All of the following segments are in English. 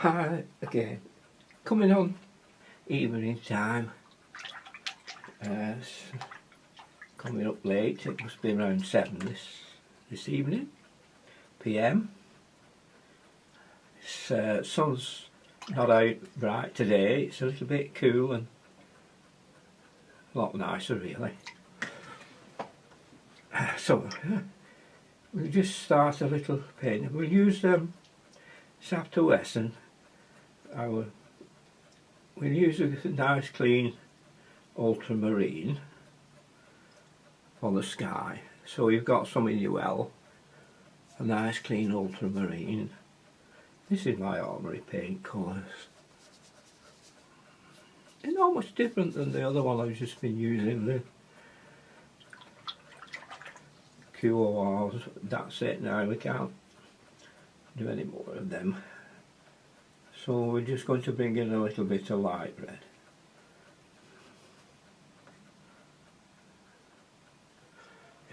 Hi again, coming on evening time, it's coming up late, it must be around 7 this evening, PM. Sun's not out bright today, it's a little bit cool and a lot nicer really. So we'll just start a little paint. We'll use Sap to Wesson. We'll use a nice clean ultramarine for the sky. So you've got some in your well, a nice clean ultramarine. This is my ordinary paint colours. They're not much different than the other one I've just been using, the QORs. That's it now, we can't do any more of them. So we're just going to bring in a little bit of light red.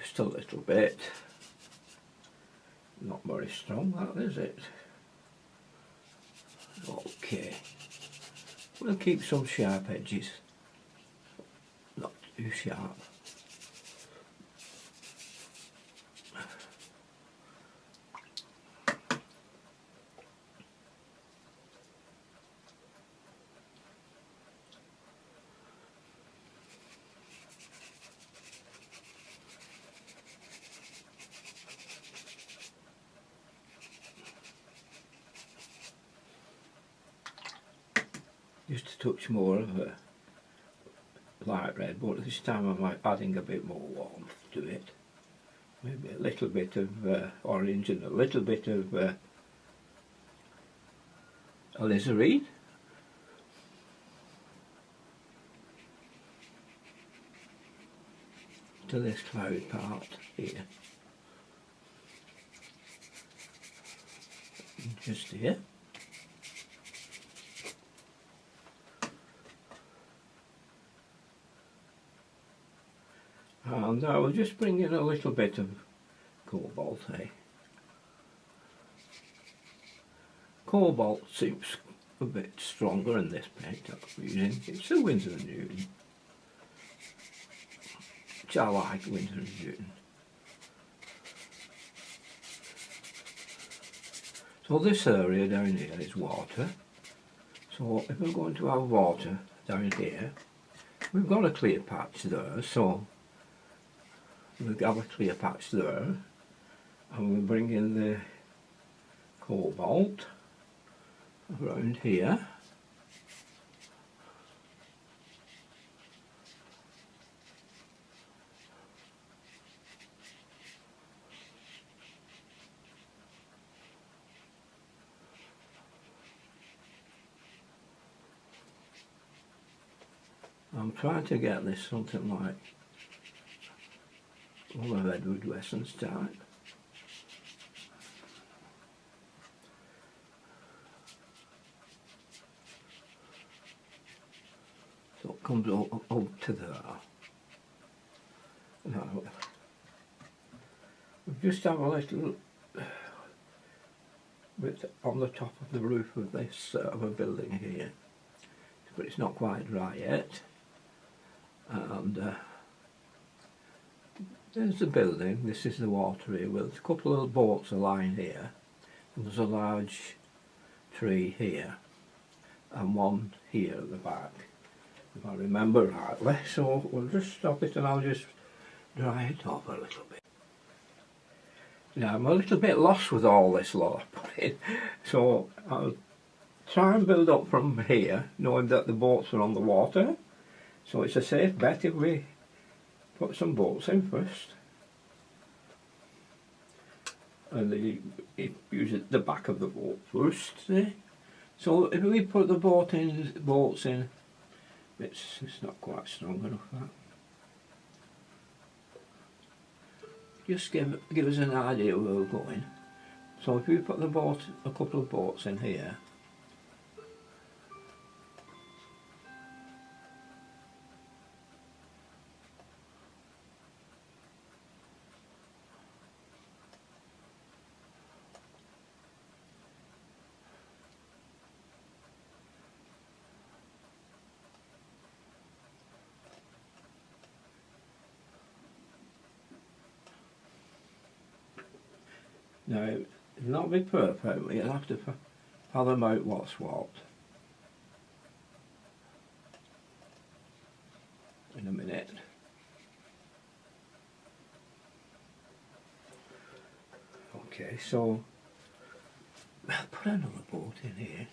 Just a little bit. Not very strong, that is it. Okay. We'll keep some sharp edges. Not too sharp. Just a touch more of a light red, but this time I'm adding a bit more warmth to it. Maybe a little bit of orange and a little bit of alizarin. To this cloud part here. Just here. And now we'll just bring in a little bit of cobalt. Cobalt seems a bit stronger in this paint that I'm using. It's a Winsor & Newton, which I like, Winsor & Newton. So this area down here is water. So if we're going to have water down here, we've got a clear patch there, so we'll have a clear patch there, and we'll bring in the cobalt around here. I'm trying to get this something like one of Edward Wesson's type. So it comes up to there. Now, we just have a little bit on the top of the roof of this of a building here, but it's not quite dry yet. And there's the building, this is the water here, with a couple of boats are lying here, and there's a large tree here, and one here at the back, if I remember rightly. So we'll just stop it and I'll just dry it off a little bit. Now I'm a little bit lost with all this lot I put in, so I'll try and build up from here, knowing that the boats are on the water, so it's a safe bet if we put some bolts in first, and use the back of the boat first. See? So if we put the bolts in, it's not quite strong enough. That just give us an idea where we're going. So if we put a couple of bolts in here. Now, it'll not be perfect, but you'll have to fathom out what's what in a minute. Okay, so I'll put another boat in here.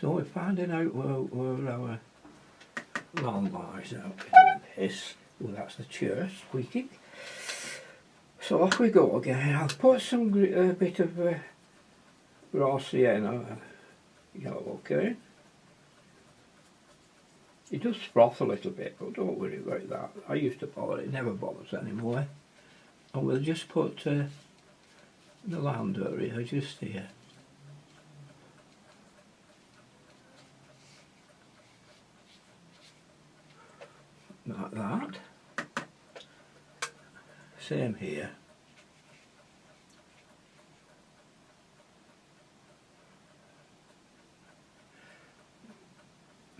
So we're finding out where our land lies out in this. Well, that's the chair squeaking. So off we go again. I'll put some bit of raw sienna yellow, okay? It does froth a little bit, but don't worry about that. I used to bother, it never bothers anymore. And we'll just put the land area just here. Like that. Same here.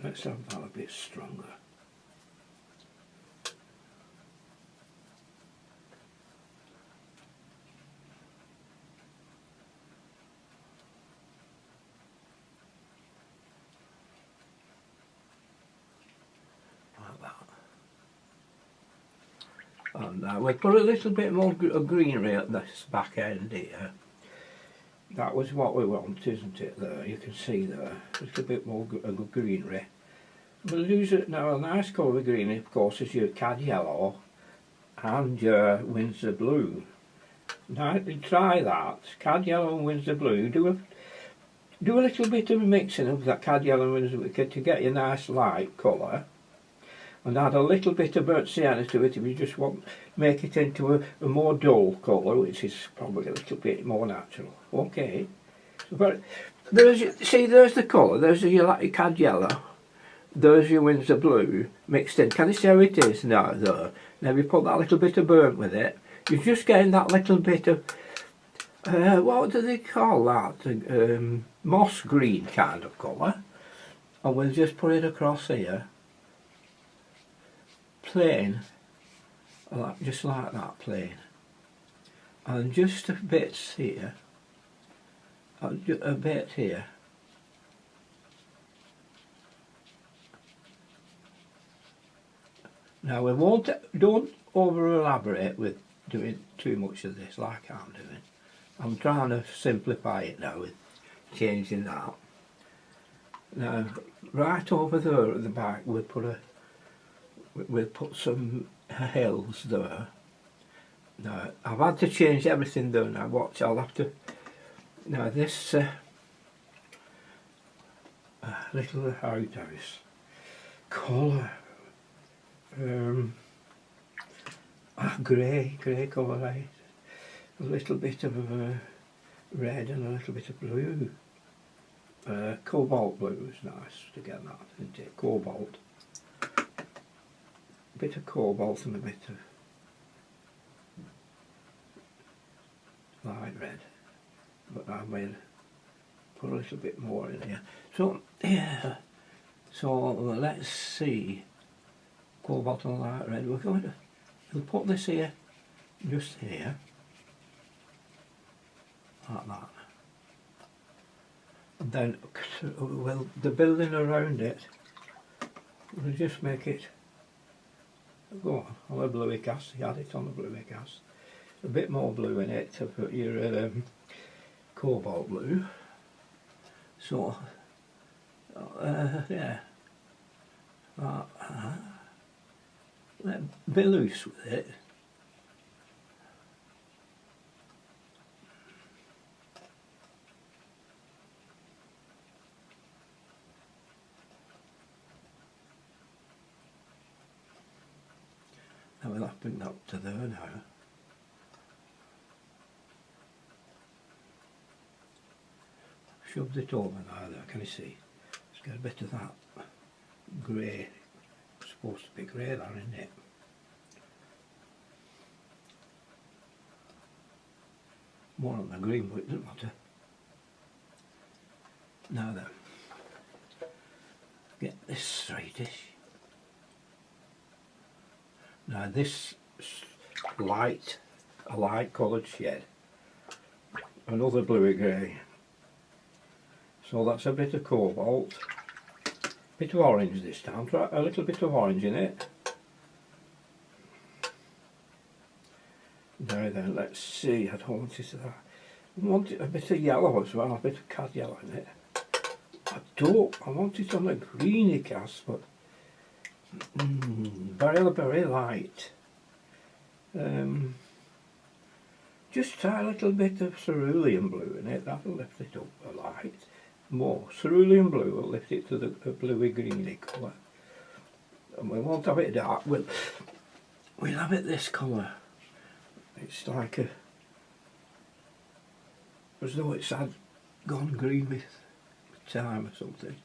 Let's have that a bit stronger. Like that. And now we'll put a little bit more greenery at this back end here. That was what we want, isn't it, there? You can see there. A little bit more greenery. We'll use it now. A nice colour of greenery, of course, is your cad yellow and your Windsor blue. Now, try that. Cad yellow and Windsor blue. Do a little bit of mixing of that cad yellow and Windsor blue to get your nice light colour. And add a little bit of burnt sienna to it if you just want to make it into a more dull colour, which is probably a little bit more natural. Okay. But there's the colour. There's your cad yellow. There's your Windsor blue mixed in. Can you see how it is now there? Now you put that little bit of burnt with it. You're just getting that little bit of what do they call that? Moss green kind of colour. And we'll just put it across here. Plain, just like that, plain, and just a bit here, a bit here. Now we don't over elaborate with doing too much of this like I'm doing. I'm trying to simplify it now with changing that. Now right over there at the back we'll put some hills there. Now I've had to change everything there now. Watch, I'll have to. Now this little outhouse colour, grey colour, right? A little bit of red and a little bit of blue. Cobalt blue is nice to get that, isn't it? Cobalt. A bit of cobalt and a bit of light red, but I will put a little bit more in here. So yeah, so let's see, cobalt and light red. We'll put this here, just here, like that, and then the building around it, we'll just make it. Go on a bluey cast, you add it on the bluey cast. A bit more blue in it to put your cobalt blue. So, yeah. Be loose with it. And we'll have to bring that up to there now. Shoved it over now there, can you see? Let's get a bit of that grey. It's supposed to be grey there, isn't it? more on the green, but it doesn't matter. Now then, get this straightish. Now this a light coloured shade, another bluey grey. So that's a bit of cobalt, bit of orange this time, try a little bit of orange in it. Now then, let's see, I don't want it to that. I want it a bit of yellow as well, a bit of cad yellow in it. I want it on a greeny cast, but very light. Just try a little bit of cerulean blue in it, that'll lift it up a light. More cerulean blue will lift it to the bluey greeny colour. And we won't have it dark, we'll have it this colour. It's like as though it's had gone green with time or something.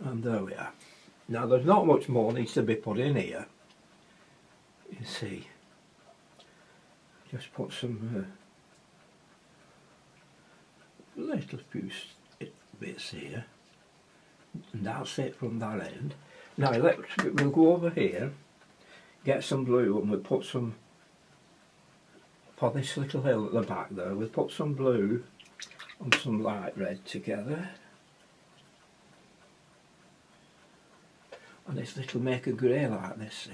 And there we are. Now there's not much more needs to be put in here. You see, just put some little few bits here, and that's it from that end. Now we'll go over here, get some blue, and we'll put some, for this little hill at the back there, we'll put some blue and some light red together. And this little make a grey like this, see.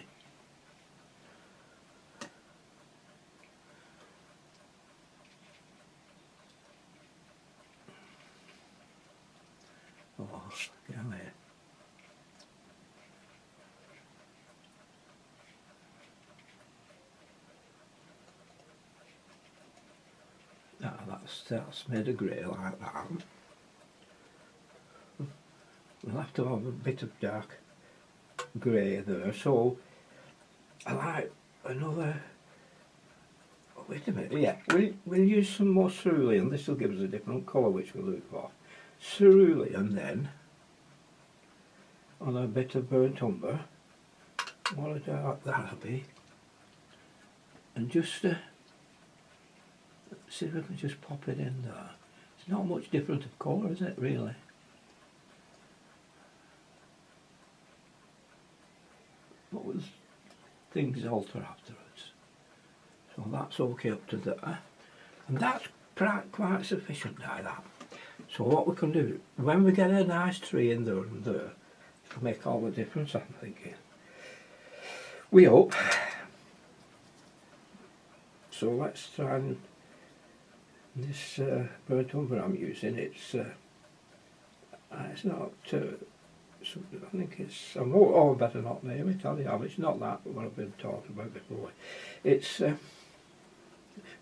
Oh, get on there. That's made a grey like that. We'll have to have a bit of dark grey there, so I like another, oh, wait a minute, yeah, we'll use some more cerulean. This will give us a different colour which we'll look for. Cerulean then, on a bit of burnt umber, what a dark that'll be, and just see if we can just pop it in there. It's not much different of colour, is it, really? But with things alter afterwards. So that's okay up to there. And that's quite sufficient like that. So what we can do, when we get a nice tree in there and there, it'll make all the difference, I'm thinking. We hope. So let's try and, this burnt umber I'm using, it's not, I think it's, oh, better not name it, I'll have, it's not that what I've been talking about before. It's not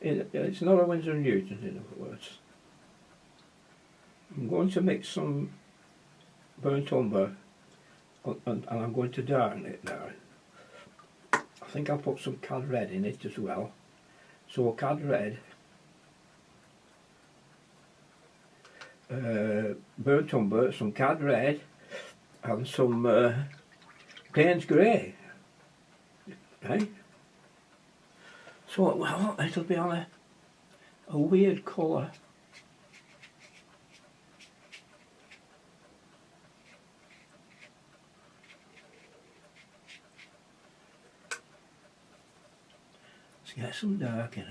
a Winsor & Newton, in other words. I'm going to mix some burnt umber and I'm going to darken it now. I think I'll put some cad red in it as well. So cad red, burnt umber, some cad red and some Payne's grey. Right? So, well, it'll be on a weird colour. Let's get some dark in it.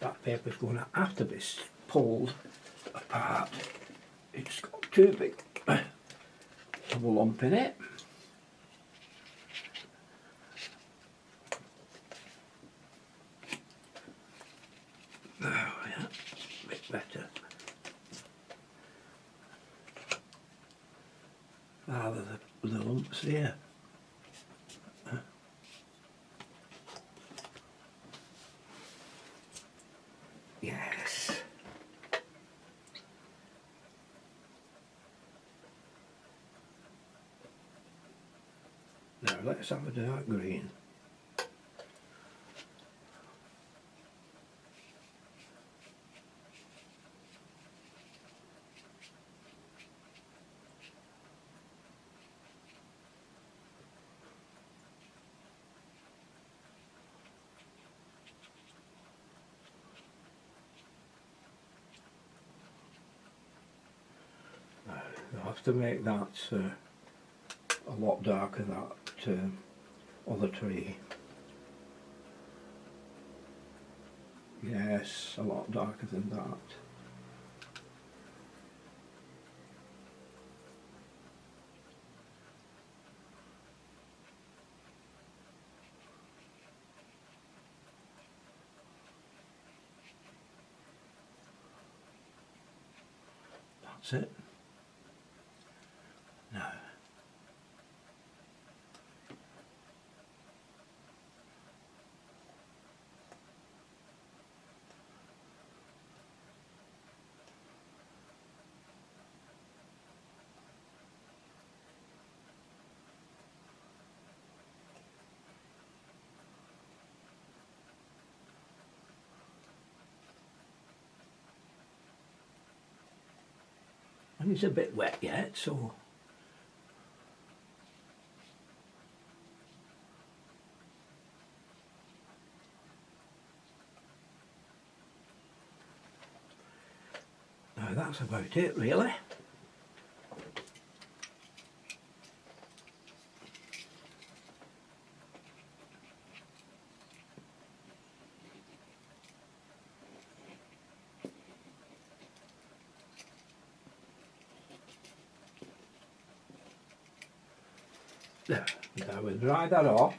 That paper's going to have to be pulled apart. It's got too big of a lump in it. There we are, a bit better. Rather the lumps here. Yes. Now let's have a dark green. I have to make that a lot darker, that other tree. Yes, a lot darker than that. That's it. Now, and it's a bit wet yet, so now that's about it really. There, now we'll dry that off.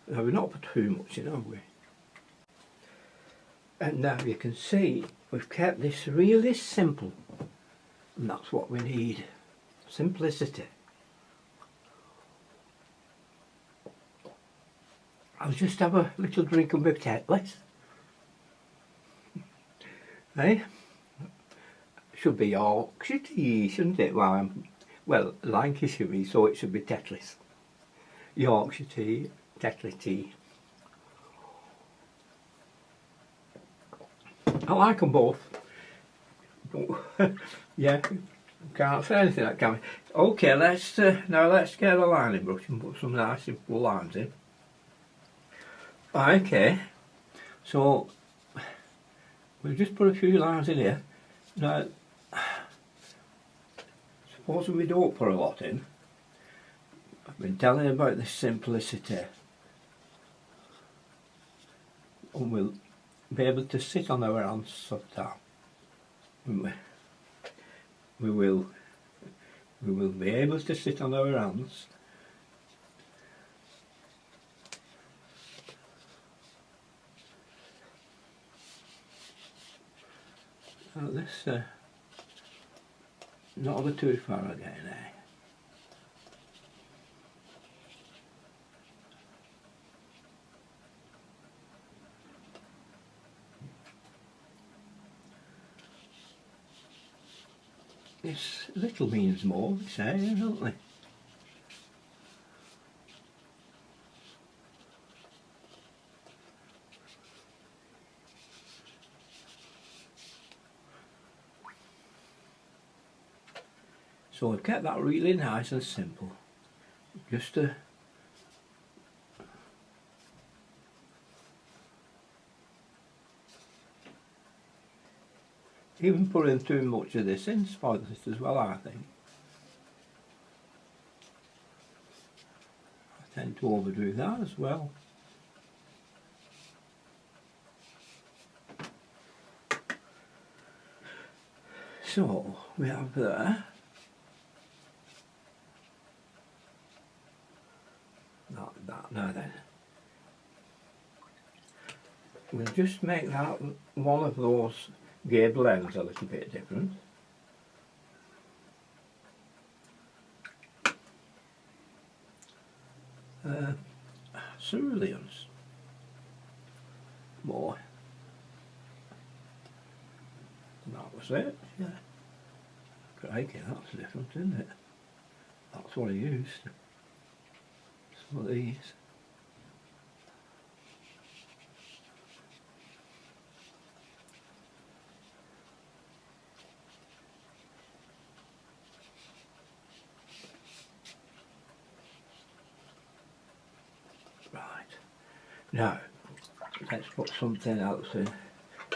Now we've not put too much in, have we? And now you can see we've kept this really simple, and that's what we need, simplicity. I'll just have a little drink of my Tetley. Eh? Should be Yorkshire tea, shouldn't it? Well, Lancashire me, so it should be Tetley's. Yorkshire tea, Tetley tea. I like them both. Yeah, can't say anything that can. Okay, now let's get a lining brush and put some nice simple lines in. Okay, so we'll just put a few lines in here. Now, supposing we don't put a lot in, I've been telling you about this simplicity, and we'll be able to sit on our hands sometime. We will be able to sit on our hands this not over too far again, eh? This little means more, they say, don't they? So we've kept that really nice and simple. Just to even putting too much of this in spoils it as well, I think. I tend to overdo that as well. So we have there. That now then. We'll just make that one of those gable ends a little bit different. Ceruleans. More. And that was it, yeah. Crikey, that's different, isn't it? That's what I used. Some of these. Right. Now, let's put something else in.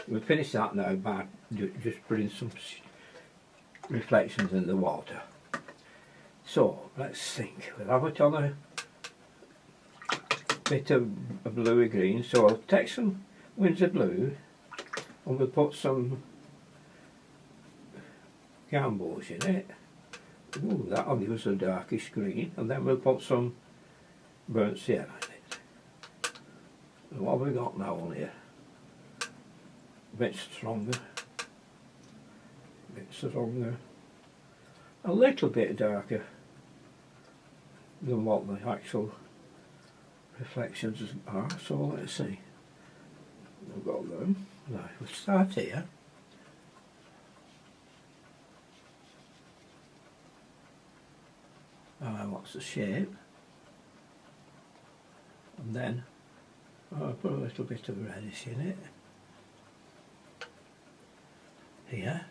We'll finish that now by just putting some reflections in the water. So, let's think. We'll have it on a bit of a bluey green. So I'll take some Windsor blue and we'll put some gambos in it. Ooh, that'll give us a darkish green, and then we'll put some burnt sienna in it. And what have we got now on here? A bit stronger, a little bit darker than what the actual reflections are. So let's see. We've got them. Right, we'll start here. What's the shape? And then I'll put a little bit of reddish in it. Here.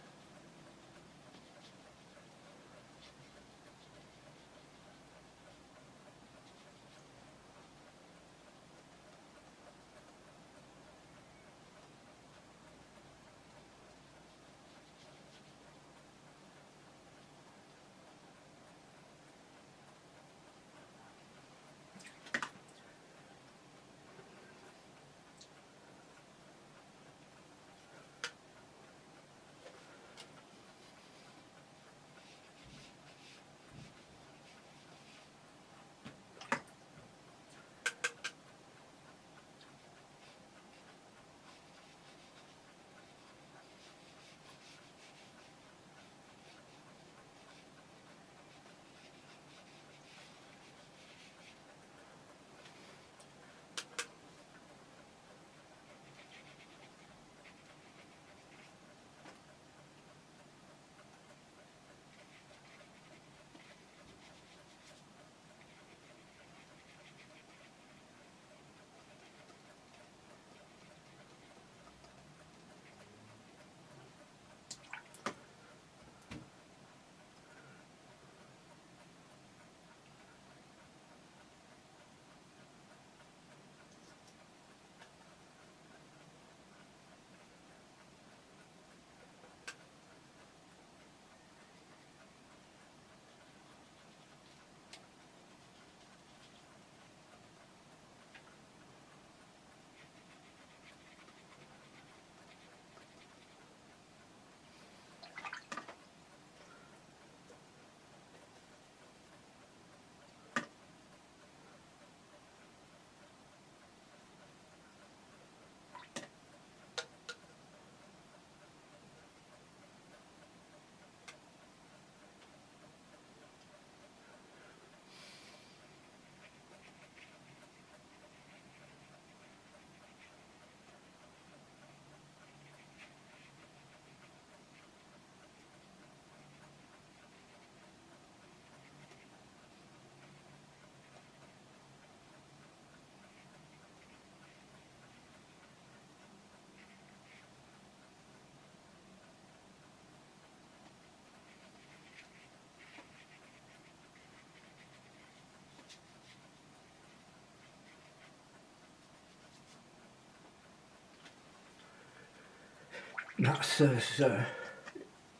That's as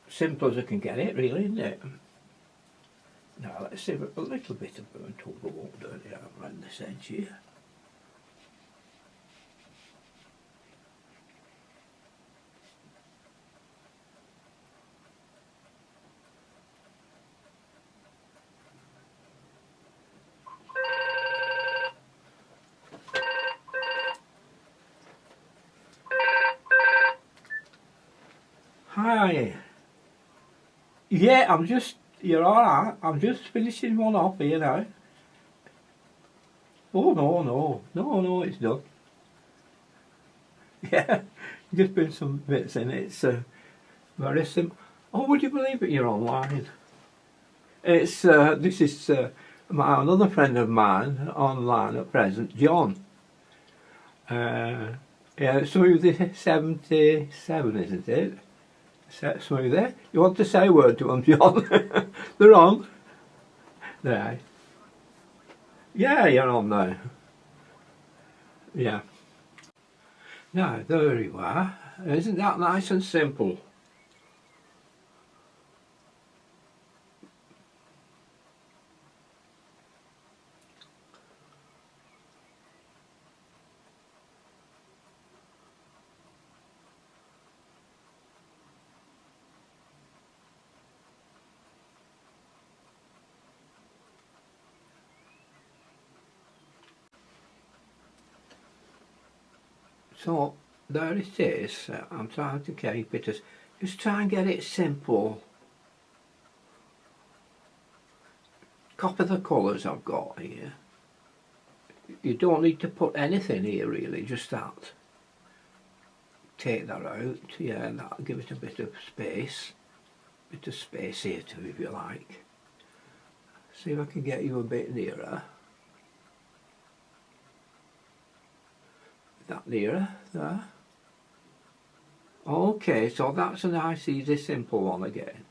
simple as I can get it, really, isn't it? Now let's see a little bit of burnt umber won't dirty out around this edge here. Hi. Yeah, you're alright, I'm just finishing one off here now. Oh no, it's done. Yeah, just put some bits in it, it's very simple. Oh, would you believe it, you're online? It's this is another friend of mine online at present, John. Yeah, Smoothie 77, isn't it? Smoothie. You want to say a word to them, John? They're on. There. Yeah, you're on there. Yeah. Now, there you are. Isn't that nice and simple? So, there it is. I'm trying to keep it as... Just try and get it simple. Copy the colours I've got here. You don't need to put anything here really, just that. Take that out, yeah, and that'll give it a bit of space. Bit of space here too, if you like. See if I can get you a bit nearer. That nearer, there. Okay, so that's a nice, easy, simple one again.